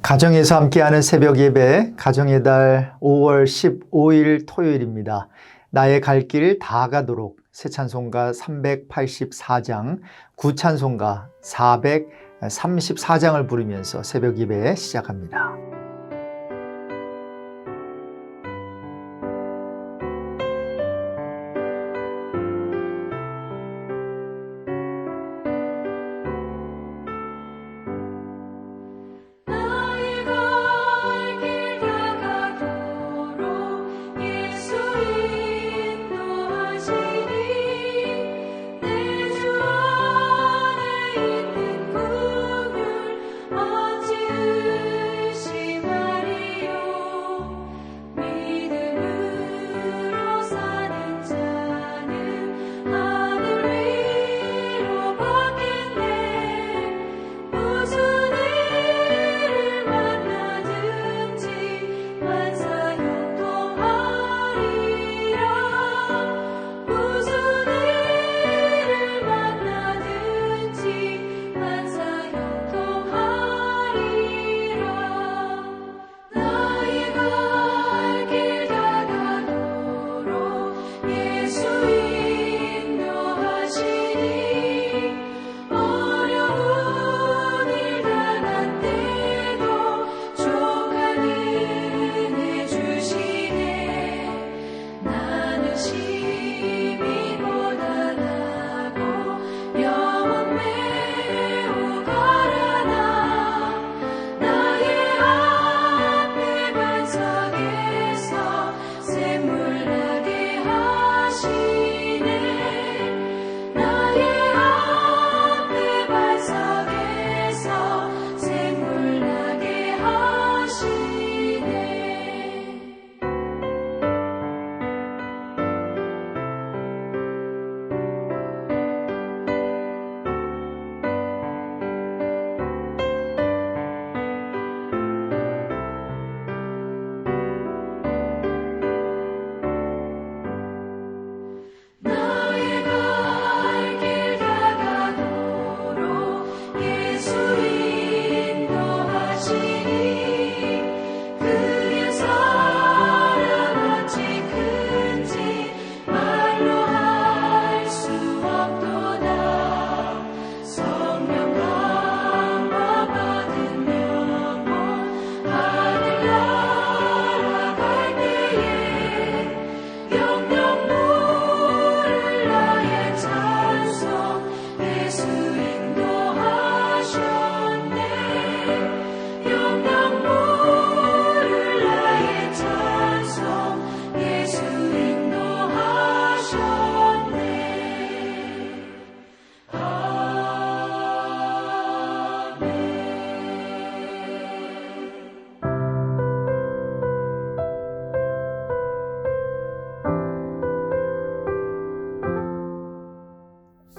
가정에서 함께하는 새벽 예배, 가정의 달 5월 15일 토요일입니다. 나의 갈 길 다 가도록 새 찬송가 384장, 구찬송가 434장을 부르면서 새벽 예배 시작합니다.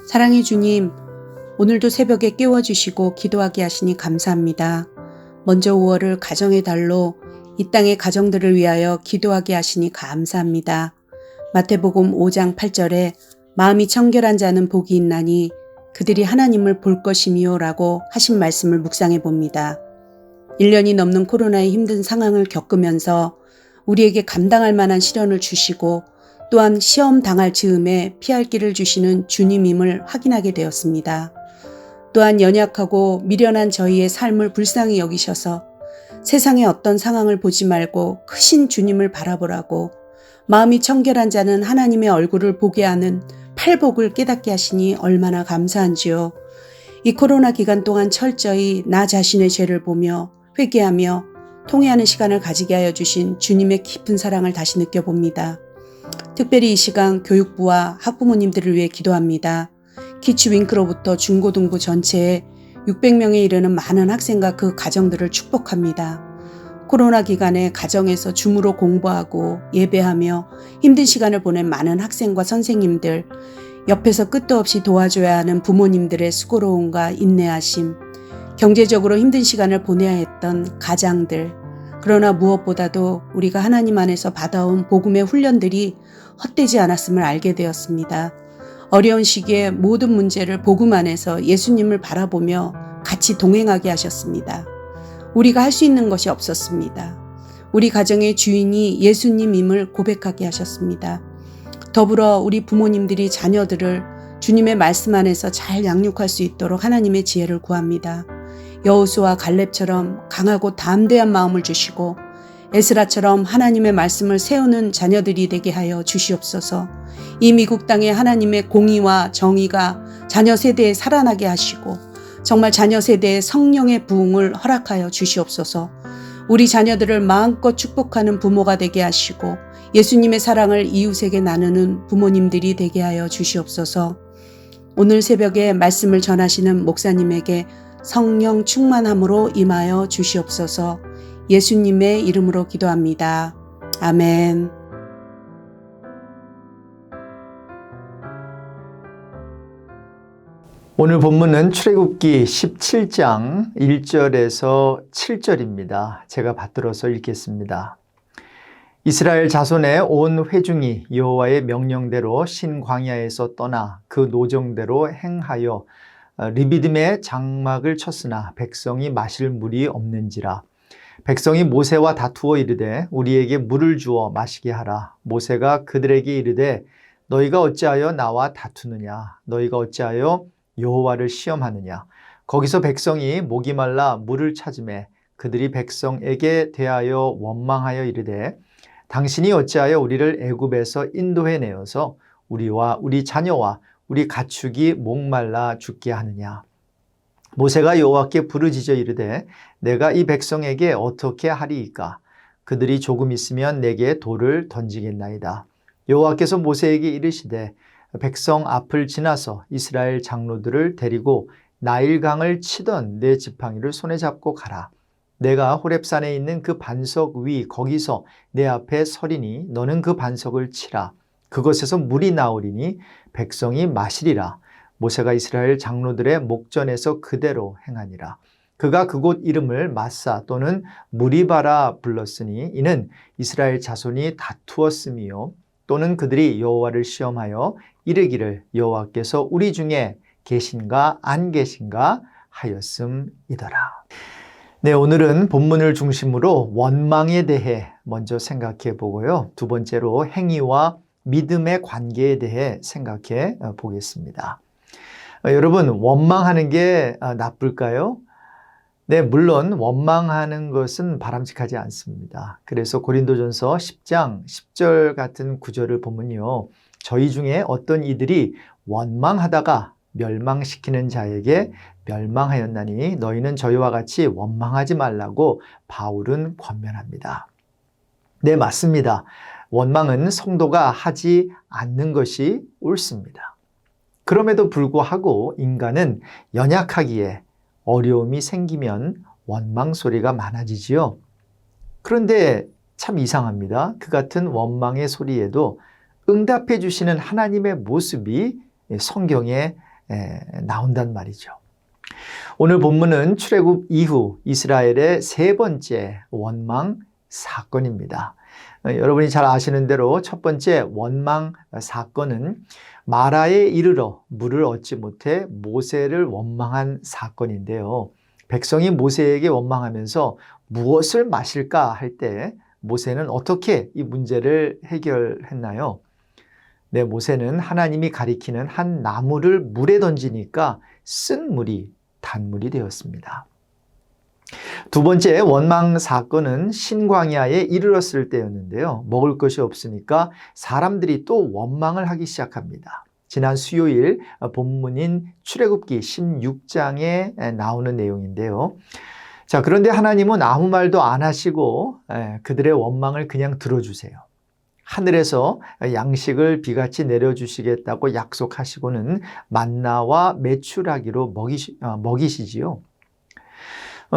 사랑의 주님, 오늘도 새벽에 깨워주시고 기도하게 하시니 감사합니다. 먼저 5월을 가정의 달로 이 땅의 가정들을 위하여 기도하게 하시니 감사합니다. 마태복음 5장 8절에 마음이 청결한 자는 복이 있나니 그들이 하나님을 볼 것이미요 라고 하신 말씀을 묵상해 봅니다. 1년이 넘는 코로나의 힘든 상황을 겪으면서 우리에게 감당할 만한 시련을 주시고 또한 시험 당할 즈음에 피할 길을 주시는 주님임을 확인하게 되었습니다. 또한 연약하고 미련한 저희의 삶을 불쌍히 여기셔서 세상의 어떤 상황을 보지 말고 크신 주님을 바라보라고 마음이 청결한 자는 하나님의 얼굴을 보게 하는 팔복을 깨닫게 하시니 얼마나 감사한지요. 이 코로나 기간 동안 철저히 나 자신의 죄를 보며 회개하며 통회하는 시간을 가지게 하여 주신 주님의 깊은 사랑을 다시 느껴봅니다. 특별히 이 시간 교육부와 학부모님들을 위해 기도합니다. 키즈윙크로부터 중고등부 전체에 600명에 이르는 많은 학생과 그 가정들을 축복합니다. 코로나 기간에 가정에서 줌으로 공부하고 예배하며 힘든 시간을 보낸 많은 학생과 선생님들, 옆에서 끝도 없이 도와줘야 하는 부모님들의 수고로움과 인내하심, 경제적으로 힘든 시간을 보내야 했던 가장들, 그러나 무엇보다도 우리가 하나님 안에서 받아온 복음의 훈련들이 헛되지 않았음을 알게 되었습니다. 어려운 시기에 모든 문제를 복음 안에서 예수님을 바라보며 같이 동행하게 하셨습니다. 우리가 할 수 있는 것이 없었습니다. 우리 가정의 주인이 예수님임을 고백하게 하셨습니다. 더불어 우리 부모님들이 자녀들을 주님의 말씀 안에서 잘 양육할 수 있도록 하나님의 지혜를 구합니다. 여호수아 갈렙처럼 강하고 담대한 마음을 주시고 에스라처럼 하나님의 말씀을 세우는 자녀들이 되게 하여 주시옵소서. 이 미국 땅에 하나님의 공의와 정의가 자녀 세대에 살아나게 하시고 정말 자녀 세대에 성령의 부흥을 허락하여 주시옵소서. 우리 자녀들을 마음껏 축복하는 부모가 되게 하시고 예수님의 사랑을 이웃에게 나누는 부모님들이 되게 하여 주시옵소서. 오늘 새벽에 말씀을 전하시는 목사님에게 성령 충만함으로 임하여 주시옵소서. 예수님의 이름으로 기도합니다. 아멘. 오늘 본문은 출애굽기 17장 1절에서 7절입니다. 제가 받들어서 읽겠습니다. 이스라엘 자손의 온 회중이 여호와의 명령대로 신광야에서 떠나 그 노정대로 행하여 리비딤에 장막을 쳤으나 백성이 마실 물이 없는지라. 백성이 모세와 다투어 이르되 우리에게 물을 주어 마시게 하라. 모세가 그들에게 이르되 너희가 어찌하여 나와 다투느냐? 너희가 어찌하여 여호와를 시험하느냐? 거기서 백성이 목이 말라 물을 찾으매 그들이 백성에게 대하여 원망하여 이르되 당신이 어찌하여 우리를 애굽에서 인도해 내어서 우리와 우리 자녀와 우리 가축이 목말라 죽게 하느냐? 모세가 여호와께 부르짖어 이르되 내가 이 백성에게 어떻게 하리이까? 그들이 조금 있으면 내게 돌을 던지겠나이다. 여호와께서 모세에게 이르시되 백성 앞을 지나서 이스라엘 장로들을 데리고 나일강을 치던 내 지팡이를 손에 잡고 가라. 내가 호렙산에 있는 그 반석 위 거기서 내 앞에 서리니 너는 그 반석을 치라. 그것에서 물이 나오리니 백성이 마시리라. 모세가 이스라엘 장로들의 목전에서 그대로 행하니라. 그가 그곳 이름을 마사 또는 무리바라 불렀으니 이는 이스라엘 자손이 다투었음이요 또는 그들이 여호와를 시험하여 이르기를 여호와께서 우리 중에 계신가 안 계신가 하였음이더라. 네, 오늘은 본문을 중심으로 원망에 대해 먼저 생각해 보고요. 두 번째로 행위와 믿음의 관계에 대해 생각해 보겠습니다. 여러분, 원망하는 게 나쁠까요? 네, 물론 원망하는 것은 바람직하지 않습니다. 그래서 고린도전서 10장 10절 같은 구절을 보면요. 저희 중에 어떤 이들이 원망하다가 멸망시키는 자에게 멸망하였나니 너희는 저희와 같이 원망하지 말라고 바울은 권면합니다. 네, 맞습니다. 원망은 성도가 하지 않는 것이 옳습니다. 그럼에도 불구하고 인간은 연약하기에 어려움이 생기면 원망 소리가 많아지지요. 그런데 참 이상합니다. 그 같은 원망의 소리에도 응답해 주시는 하나님의 모습이 성경에 나온단 말이죠. 오늘 본문은 출애굽 이후 이스라엘의 세 번째 원망 사건입니다. 여러분이 잘 아시는 대로 첫 번째 원망 사건은 마라에 이르러 물을 얻지 못해 모세를 원망한 사건인데요. 백성이 모세에게 원망하면서 무엇을 마실까 할 때 모세는 어떻게 이 문제를 해결했나요? 네, 모세는 하나님이 가리키는 한 나무를 물에 던지니까 쓴 물이 단물이 되었습니다. 두 번째 원망 사건은 신광야에 이르렀을 때였는데요. 먹을 것이 없으니까 사람들이 또 원망을 하기 시작합니다. 지난 수요일 본문인 출애굽기 16장에 나오는 내용인데요. 자, 그런데 하나님은 아무 말도 안 하시고 그들의 원망을 그냥 들어주세요. 하늘에서 양식을 비같이 내려주시겠다고 약속하시고는 만나와 메추라기로 먹이시지요.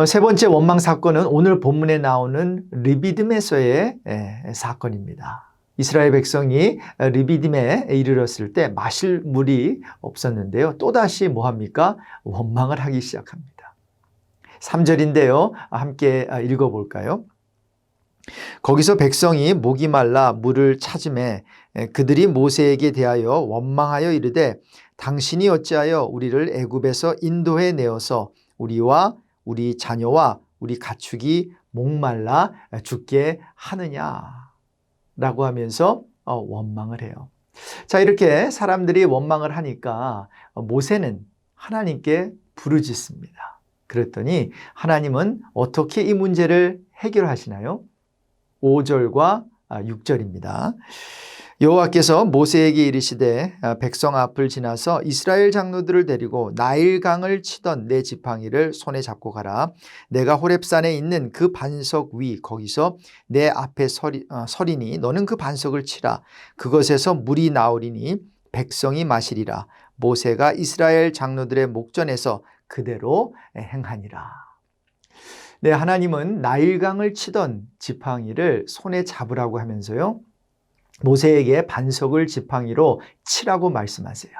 세 번째 원망 사건은 오늘 본문에 나오는 리비딤에서의 사건입니다. 이스라엘 백성이 리비딤에 이르렀을 때 마실 물이 없었는데요. 또다시 뭐합니까? 원망을 하기 시작합니다. 3절인데요. 함께 읽어볼까요? 거기서 백성이 목이 말라 물을 찾으매 그들이 모세에게 대하여 원망하여 이르되 당신이 어찌하여 우리를 애굽에서 인도해 내어서 우리와 우리 자녀와 우리 가축이 목말라 죽게 하느냐라고 하면서 원망을 해요. 자, 이렇게 사람들이 원망을 하니까 모세는 하나님께 부르짖습니다. 그랬더니 하나님은 어떻게 이 문제를 해결하시나요? 5절과 6절입니다. 여호와께서 모세에게 이르시되 백성 앞을 지나서 이스라엘 장로들을 데리고 나일강을 치던 내 지팡이를 손에 잡고 가라. 내가 호렙산에 있는 그 반석 위 거기서 내 앞에 서리니 너는 그 반석을 치라. 그것에서 물이 나오리니 백성이 마시리라. 모세가 이스라엘 장로들의 목전에서 그대로 행하니라. 네, 하나님은 나일강을 치던 지팡이를 손에 잡으라고 하면서요, 모세에게 반석을 지팡이로 치라고 말씀하세요.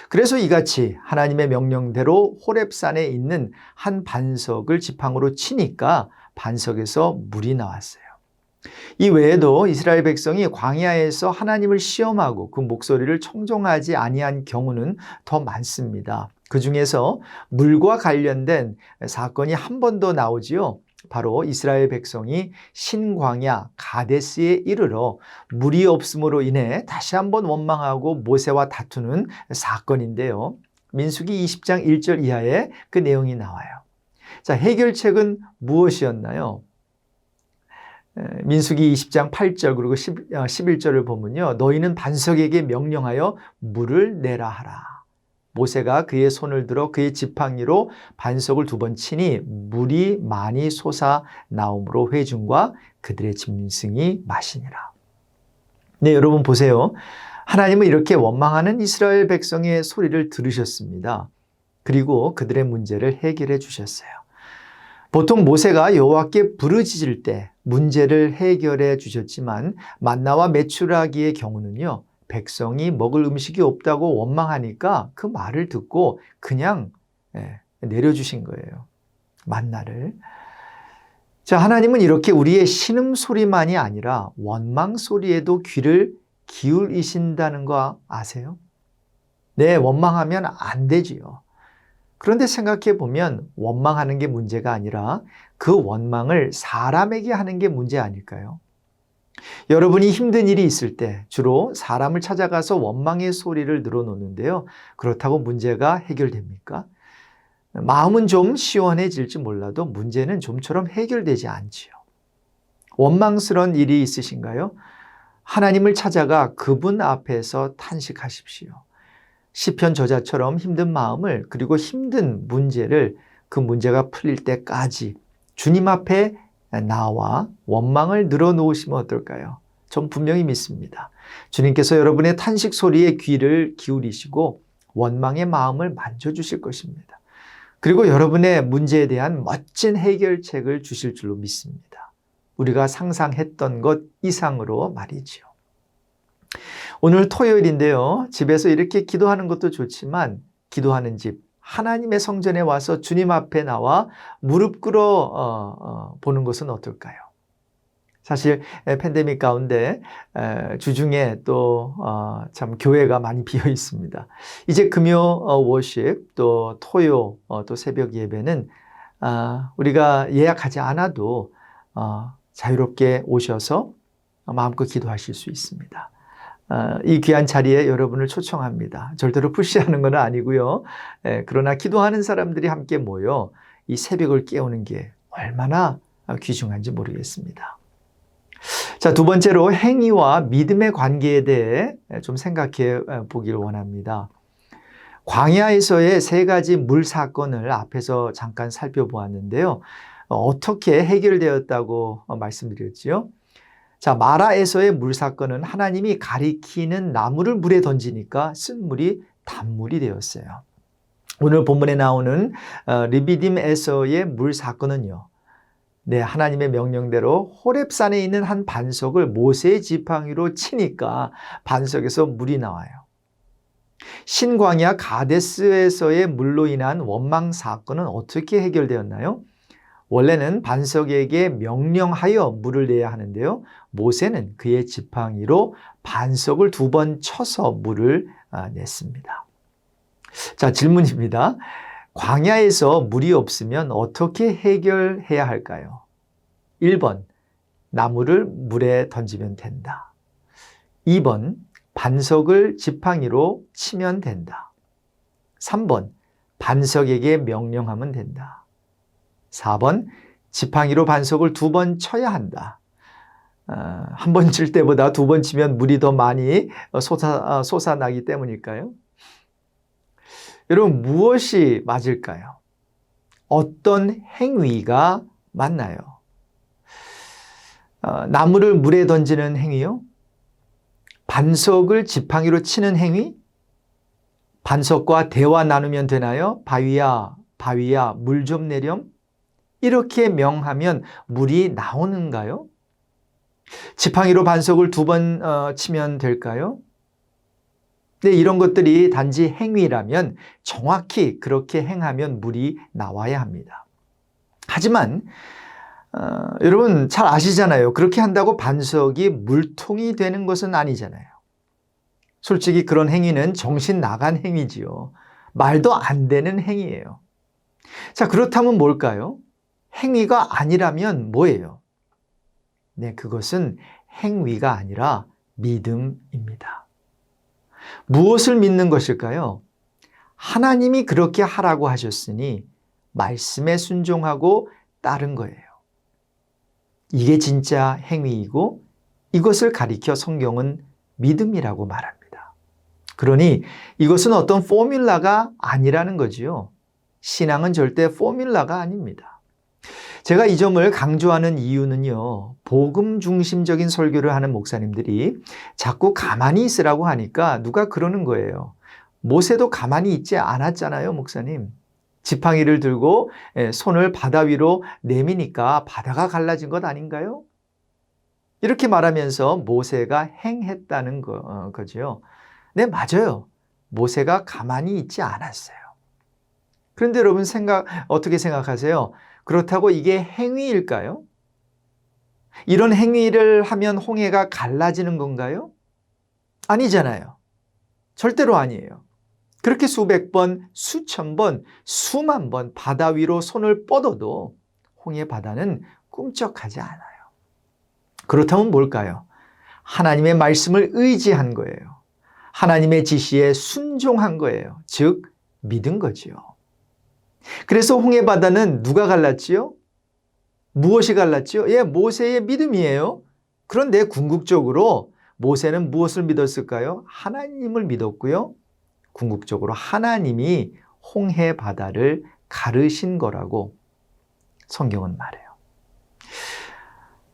그래서 이같이 하나님의 명령대로 호렙산에 있는 한 반석을 지팡이로 치니까 반석에서 물이 나왔어요. 이 외에도 이스라엘 백성이 광야에서 하나님을 시험하고 그 목소리를 청종하지 아니한 경우는 더 많습니다. 그 중에서 물과 관련된 사건이 한 번 더 나오지요. 바로 이스라엘 백성이 신광야 가데스에 이르러 물이 없음으로 인해 다시 한번 원망하고 모세와 다투는 사건인데요. 민수기 20장 1절 이하에 그 내용이 나와요. 자, 해결책은 무엇이었나요? 민수기 20장 8절 그리고 11절을 보면요, 너희는 반석에게 명령하여 물을 내라 하라. 모세가 그의 손을 들어 그의 지팡이로 반석을 2번 치니 물이 많이 솟아 나옴으로 회중과 그들의 짐승이 마시니라. 네, 여러분 보세요. 하나님은 이렇게 원망하는 이스라엘 백성의 소리를 들으셨습니다. 그리고 그들의 문제를 해결해 주셨어요. 보통 모세가 여호와께 부르짖을 때 문제를 해결해 주셨지만 만나와 메추라기의 경우는요, 백성이 먹을 음식이 없다고 원망하니까 그 말을 듣고 그냥 내려주신 거예요. 만나를. 자, 하나님은 이렇게 우리의 신음소리만이 아니라 원망소리에도 귀를 기울이신다는 거 아세요? 네, 원망하면 안 되지요. 그런데 생각해 보면 원망하는 게 문제가 아니라 그 원망을 사람에게 하는 게 문제 아닐까요? 여러분이 힘든 일이 있을 때 주로 사람을 찾아가서 원망의 소리를 늘어놓는데요. 그렇다고 문제가 해결됩니까? 마음은 좀 시원해질지 몰라도 문제는 좀처럼 해결되지 않지요. 원망스러운 일이 있으신가요? 하나님을 찾아가 그분 앞에서 탄식하십시오. 시편 저자처럼 힘든 마음을 그리고 힘든 문제를 그 문제가 풀릴 때까지 주님 앞에 나와 원망을 늘어놓으시면 어떨까요? 전 분명히 믿습니다. 주님께서 여러분의 탄식 소리에 귀를 기울이시고 원망의 마음을 만져주실 것입니다. 그리고 여러분의 문제에 대한 멋진 해결책을 주실 줄로 믿습니다. 우리가 상상했던 것 이상으로 말이지요. 오늘 토요일인데요. 집에서 이렇게 기도하는 것도 좋지만 기도하는 집, 하나님의 성전에 와서 주님 앞에 나와 무릎 꿇어 보는 것은 어떨까요? 사실 팬데믹 가운데 주중에 또 참 교회가 많이 비어 있습니다. 이제 금요 워십 또 토요 또 새벽 예배는 우리가 예약하지 않아도 자유롭게 오셔서 마음껏 기도하실 수 있습니다. 이 귀한 자리에 여러분을 초청합니다. 절대로 푸시하는 건 아니고요. 그러나 기도하는 사람들이 함께 모여 이 새벽을 깨우는 게 얼마나 귀중한지 모르겠습니다. 자, 두 번째로 행위와 믿음의 관계에 대해 좀 생각해 보기를 원합니다. 광야에서의 3가지 물 사건을 앞에서 잠깐 살펴보았는데요. 어떻게 해결되었다고 말씀드렸지요? 자, 마라에서의 물 사건은 하나님이 가리키는 나무를 물에 던지니까 쓴 물이 단물이 되었어요. 오늘 본문에 나오는 르비딤에서의 물 사건은요, 네, 하나님의 명령대로 호렙산에 있는 한 반석을 모세의 지팡이로 치니까 반석에서 물이 나와요. 신광야 가데스에서의 물로 인한 원망 사건은 어떻게 해결되었나요? 원래는 반석에게 명령하여 물을 내야 하는데요. 모세는 그의 지팡이로 반석을 2번 쳐서 물을 냈습니다. 자, 질문입니다. 광야에서 물이 없으면 어떻게 해결해야 할까요? 1번, 나무를 물에 던지면 된다. 2번, 반석을 지팡이로 치면 된다. 3번, 반석에게 명령하면 된다. 4번, 지팡이로 반석을 2번 쳐야 한다. 한 번 칠 때보다 2번 치면 물이 더 많이 솟아나기 때문일까요? 여러분, 무엇이 맞을까요? 어떤 행위가 맞나요? 나무를 물에 던지는 행위요? 반석을 지팡이로 치는 행위? 반석과 대화 나누면 되나요? 바위야, 바위야, 물 좀 내렴? 이렇게 명하면 물이 나오는가요? 지팡이로 반석을 2번 치면 될까요? 네, 이런 것들이 단지 행위라면 정확히 그렇게 행하면 물이 나와야 합니다. 하지만 여러분 잘 아시잖아요. 그렇게 한다고 반석이 물통이 되는 것은 아니잖아요. 솔직히 그런 행위는 정신 나간 행위지요. 말도 안 되는 행위예요. 자, 그렇다면 뭘까요? 행위가 아니라면 뭐예요? 네, 그것은 행위가 아니라 믿음입니다. 무엇을 믿는 것일까요? 하나님이 그렇게 하라고 하셨으니 말씀에 순종하고 따른 거예요. 이게 진짜 행위이고 이것을 가리켜 성경은 믿음이라고 말합니다. 그러니 이것은 어떤 포뮬라가 아니라는 거지요. 신앙은 절대 포뮬라가 아닙니다. 제가 이 점을 강조하는 이유는요, 복음 중심적인 설교를 하는 목사님들이 자꾸 가만히 있으라고 하니까 누가 그러는 거예요. 모세도 가만히 있지 않았잖아요, 목사님. 지팡이를 들고 손을 바다 위로 내미니까 바다가 갈라진 것 아닌가요? 이렇게 말하면서 모세가 행했다는 거죠. 네, 맞아요. 모세가 가만히 있지 않았어요. 그런데 여러분 어떻게 생각하세요? 그렇다고 이게 행위일까요? 이런 행위를 하면 홍해가 갈라지는 건가요? 아니잖아요. 절대로 아니에요. 그렇게 수백 번, 수천 번, 수만 번 바다 위로 손을 뻗어도 홍해 바다는 꿈쩍하지 않아요. 그렇다면 뭘까요? 하나님의 말씀을 의지한 거예요. 하나님의 지시에 순종한 거예요. 즉, 믿은 거지요. 그래서 홍해 바다는 누가 갈랐지요? 무엇이 갈랐지요? 예, 모세의 믿음이에요. 그런데 궁극적으로 모세는 무엇을 믿었을까요? 하나님을 믿었고요. 궁극적으로 하나님이 홍해 바다를 가르신 거라고 성경은 말해요.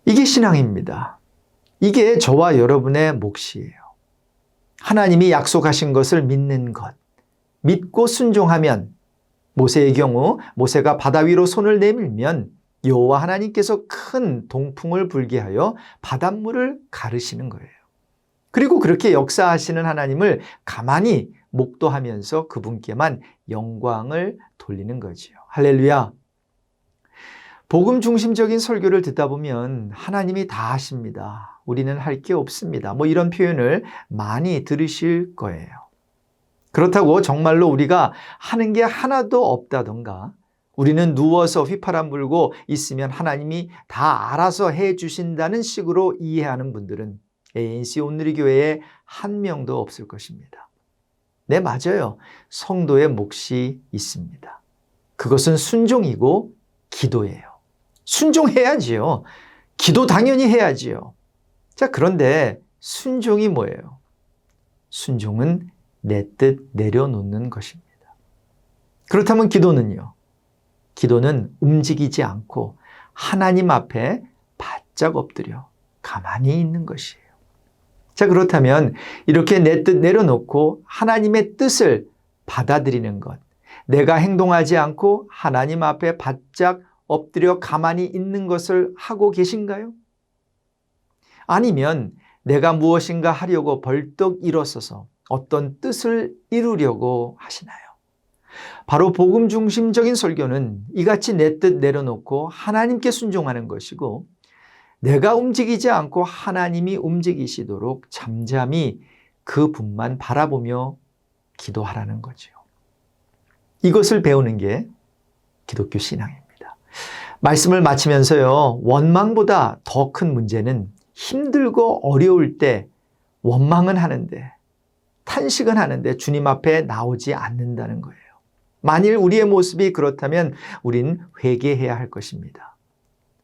이게 신앙입니다. 이게 저와 여러분의 몫이에요. 하나님이 약속하신 것을 믿는 것, 믿고 순종하면 모세의 경우 모세가 바다 위로 손을 내밀면 여호와 하나님께서 큰 동풍을 불게 하여 바닷물을 가르시는 거예요. 그리고 그렇게 역사하시는 하나님을 가만히 목도하면서 그분께만 영광을 돌리는 거지요. 할렐루야. 복음 중심적인 설교를 듣다 보면 하나님이 다 하십니다. 우리는 할 게 없습니다. 이런 표현을 많이 들으실 거예요. 그렇다고 정말로 우리가 하는 게 하나도 없다던가 우리는 누워서 휘파람 불고 있으면 하나님이 다 알아서 해 주신다는 식으로 이해하는 분들은 ANC 온누리교회에 한 명도 없을 것입니다. 네, 맞아요. 성도의 몫이 있습니다. 그것은 순종이고 기도예요. 순종해야지요. 기도 당연히 해야지요. 자, 그런데 순종이 뭐예요? 순종은 내 뜻 내려놓는 것입니다. 그렇다면 기도는요? 기도는 움직이지 않고 하나님 앞에 바짝 엎드려 가만히 있는 것이에요. 자, 그렇다면 이렇게 내 뜻 내려놓고 하나님의 뜻을 받아들이는 것, 내가 행동하지 않고 하나님 앞에 바짝 엎드려 가만히 있는 것을 하고 계신가요? 아니면 내가 무엇인가 하려고 벌떡 일어서서 어떤 뜻을 이루려고 하시나요? 바로 복음 중심적인 설교는 이같이 내 뜻 내려놓고 하나님께 순종하는 것이고 내가 움직이지 않고 하나님이 움직이시도록 잠잠히 그분만 바라보며 기도하라는 거죠. 이것을 배우는 게 기독교 신앙입니다. 말씀을 마치면서요, 원망보다 더 큰 문제는 힘들고 어려울 때 원망은 하는데, 탄식은 하는데 주님 앞에 나오지 않는다는 거예요. 만일 우리의 모습이 그렇다면 우린 회개해야 할 것입니다.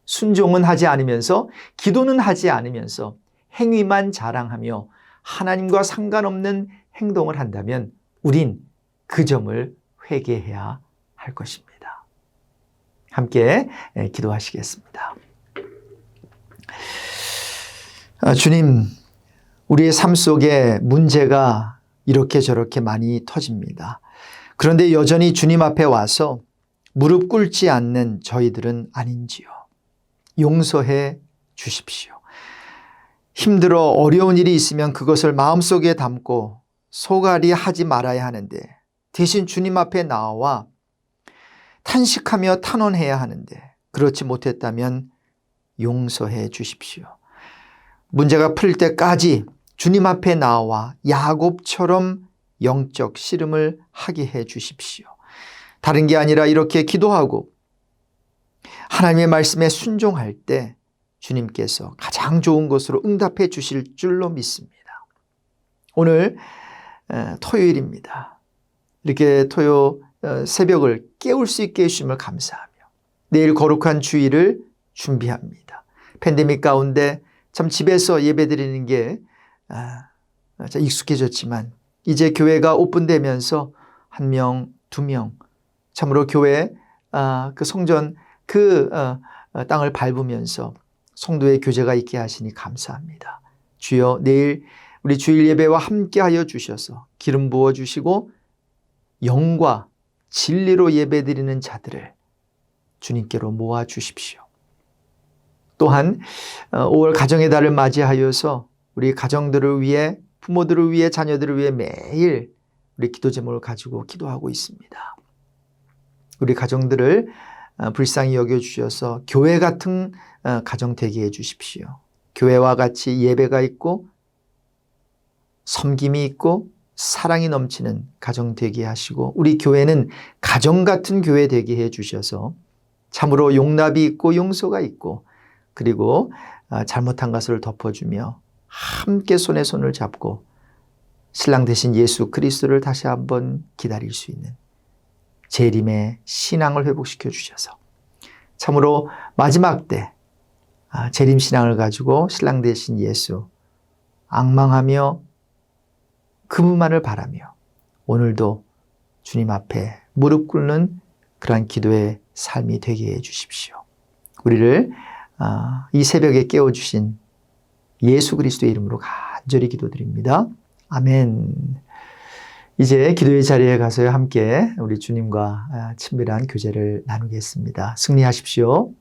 순종은 하지 않으면서, 기도는 하지 않으면서 행위만 자랑하며 하나님과 상관없는 행동을 한다면 우린 그 점을 회개해야 할 것입니다. 함께 기도하시겠습니다. 주님, 우리의 삶 속에 문제가 이렇게 저렇게 많이 터집니다. 그런데 여전히 주님 앞에 와서 무릎 꿇지 않는 저희들은 아닌지요. 용서해 주십시오. 힘들어 어려운 일이 있으면 그것을 마음속에 담고 소갈이 하지 말아야 하는데, 대신 주님 앞에 나와 탄식하며 탄원해야 하는데, 그렇지 못했다면 용서해 주십시오. 문제가 풀릴 때까지 주님 앞에 나와 야곱처럼 영적 씨름을 하게 해 주십시오. 다른 게 아니라 이렇게 기도하고 하나님의 말씀에 순종할 때 주님께서 가장 좋은 것으로 응답해 주실 줄로 믿습니다. 오늘 토요일입니다. 이렇게 새벽을 깨울 수 있게 해주심을 감사하며 내일 거룩한 주일을 준비합니다. 팬데믹 가운데 참 집에서 예배드리는 게 익숙해졌지만 이제 교회가 오픈되면서 1명, 2명 참으로 교회 그 성전 땅을 밟으면서 성도의 교제가 있게 하시니 감사합니다. 주여, 내일 우리 주일 예배와 함께하여 주셔서 기름 부어주시고 영과 진리로 예배드리는 자들을 주님께로 모아주십시오. 또한 5월 가정의 달을 맞이하여서 우리 가정들을 위해, 부모들을 위해, 자녀들을 위해 매일 우리 기도 제목을 가지고 기도하고 있습니다. 우리 가정들을 불쌍히 여겨주셔서 교회 같은 가정 되게 해주십시오. 교회와 같이 예배가 있고 섬김이 있고 사랑이 넘치는 가정 되게 하시고, 우리 교회는 가정 같은 교회 되게 해주셔서 참으로 용납이 있고 용서가 있고, 그리고 잘못한 것을 덮어주며 함께 손에 손을 잡고 신랑 되신 예수 그리스도를 다시 한번 기다릴 수 있는 재림의 신앙을 회복시켜 주셔서 참으로 마지막 때 재림 신앙을 가지고 신랑 되신 예수 앙망하며 그분만을 바라며 오늘도 주님 앞에 무릎 꿇는 그러한 기도의 삶이 되게 해 주십시오. 우리를 이 새벽에 깨워주신 예수 그리스도의 이름으로 간절히 기도드립니다. 아멘. 이제 기도의 자리에 가서 함께 우리 주님과 친밀한 교제를 나누겠습니다. 승리하십시오.